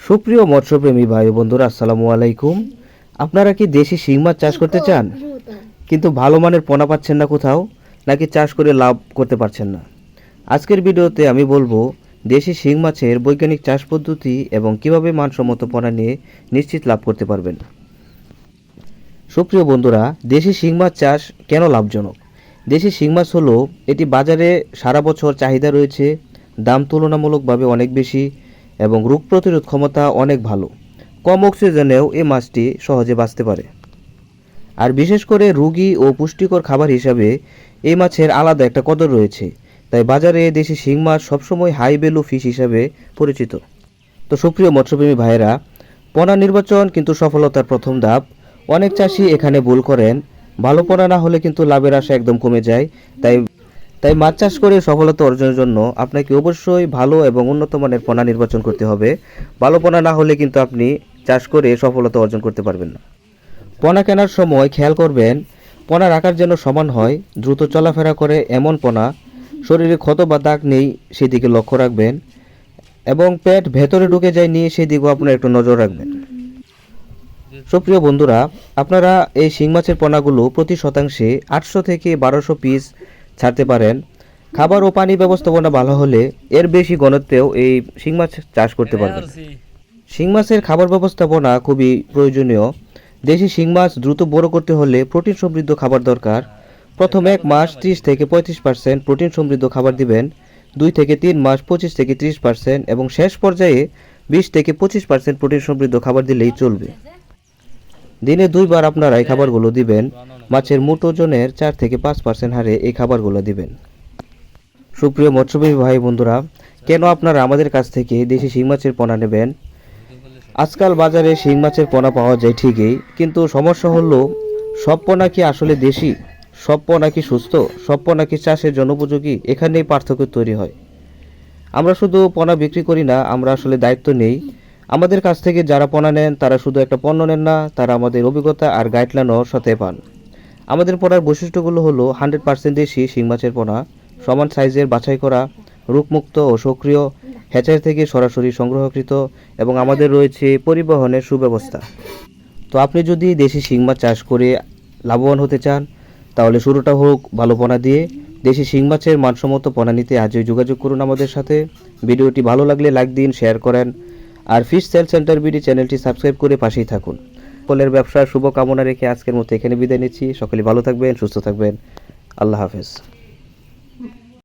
সুপ্রিয় মৎস্যপ্রেমী ভাই বন্ধুরা, আসসালামু আলাইকুম। আপনারা কি দেশি শিং মাছ চাষ করতে চান, কিন্তু ভালো মানের পোনা পাচ্ছেন না কোথাও, নাকি চাষ করে লাভ করতে পারছেন না? আজকের ভিডিওতে আমি বলবো দেশি শিং মাছের বৈজ্ঞানিক চাষ পদ্ধতি এবং কিভাবে মানসম্মত পোনা নিয়ে নিশ্চিত লাভ করতে পারবেন। সুপ্রিয় বন্ধুরা, দেশি শিং মাছ চাষ কেন লাভজনক? দেশি শিং মাছ হলো, এটি বাজারে সারা বছর চাহিদা রয়েছে, দাম তুলনামূলকভাবে অনেক বেশি এবং রোগ প্রতিরোধ ক্ষমতা অনেক ভালো। কম অক্সিজেনেও এই মাছটি সহজে বাঁচতে পারে। আর বিশেষ করে রোগী ও পুষ্টিকর খাবার হিসাবে এই মাছের আলাদা একটা কদর রয়েছে। তাই বাজারে দেশি শিং মাছ সবসময় হাই ভ্যালু ফিশ হিসাবে পরিচিত। তো সুপ্রিয় মৎস্যপ্রেমী ভাইয়েরা, পোনা নির্বাচন কিন্তু সফলতার প্রথম ধাপ। অনেক চাষি এখানে ভুল করেন। ভালো পোনা না হলে কিন্তু লাভের আশা একদম কমে যায়। তাই মাছ চাষ করে সফলতা অর্জনের জন্য আপনাকে অবশ্যই ভালো এবং উন্নত মানের পোনা নির্বাচন করতে হবে। ভালো পোনা না হলে কিন্তু আপনি চাষ করে সফলতা অর্জন করতে পারবেন না। পোনা কেনার সময় খেয়াল করবেন পোনার আকার যেন সমান হয়, দ্রুত চলাফেরা করে এমন পোনা, শরীরে ক্ষত বা দাগ নেই সেদিকে লক্ষ্য রাখবেন, এবং পেট ভেতরে ঢুকে যায়নি সেদিকেও আপনার একটু নজর রাখবেন। সুপ্রিয় বন্ধুরা, আপনারা এই শিং মাছের পোনাগুলো প্রতি শতাংশে 800 থেকে 1200 পিস ছাড়তে পারেন। খাবার ও পানি ব্যবস্থাপনা ভালো হলে এর বেশি ঘনত্বেও এই শিং মাছ চাষ করতে পারবেন। শিং মাছের খাবার ব্যবস্থাপনা খুবই প্রয়োজনীয়। দেশি শিং মাছ দ্রুত বড় করতে হলে প্রোটিন সমৃদ্ধ খাবার দরকার। প্রথম 1 মাস 30 থেকে 35% প্রোটিন সমৃদ্ধ খাবার দিবেন, 2 থেকে 3 মাস 25 থেকে 30% এবং শেষ পর্যায়ে 20 থেকে 25% প্রোটিন সমৃদ্ধ খাবার দিলেই চলবে। দিনে 2 বার আপনারা এই খাবারগুলো দিবেন। মাছের মোট ওজনের 4 থেকে 5% হারে এই খাবারগুলো দিবেন। সুপ্রিয় মৎস্যপ্রেমী ভাই বন্ধুরা, কেন আপনারা আমাদের কাছ থেকে দেশি শিং মাছের পোনা নেবেন? আজকাল বাজারে শিং মাছের পোনা পাওয়া যায় ঠিকই, কিন্তু সমস্যা হলো সব পোনা কি আসলে দেশি? সব পোনা কি সুস্থ? সব পোনা কি চাষের জন্য উপযোগী? এখানেই পার্থক্য তৈরি হয়। আমরা শুধু পোনা বিক্রি করি না, আমরা আসলে দায়িত্ব নেই। আমাদের কাছ থেকে যারা পোনা নেন তারা শুধু একটা পণ্য নেন না, তারা আমাদের অভিজ্ঞতা আর গাইডলাইনও সাথে পান। আমাদের পোনার বৈশিষ্ট্যগুলো হলো 100% দেশি শিং মাছের পোনা, সমান সাইজের, বাছাই করা, রোগমুক্ত ও সক্রিয়, হ্যাচারি থেকে সরাসরি সংগ্রহকৃত, এবং আমাদের রয়েছে পরিবহনের সুব্যবস্থা। তো আপনি যদি দেশি শিং মাছ চাষ করে লাভবান হতে চান, তাহলে শুরুটা হোক ভালো পোনা দিয়ে। দেশি শিং মাছের মানসম্মত পোনা নিতে আজই যোগাযোগ করুন আমাদের সাথে। ভিডিওটি ভালো লাগলে লাইক দিন, শেয়ার করেন, আর ফিশ সেল সেন্টার বিডি চ্যানেলটি সাবস্ক্রাইব করে পাশেই থাকুন। ফলের ব্যবসার শুভকামনা রেখে আজকের মতো এখানে বিদায় নিচ্ছি। সকলে ভালো থাকবেন, সুস্থ থাকবেন। আল্লাহ হাফেজ।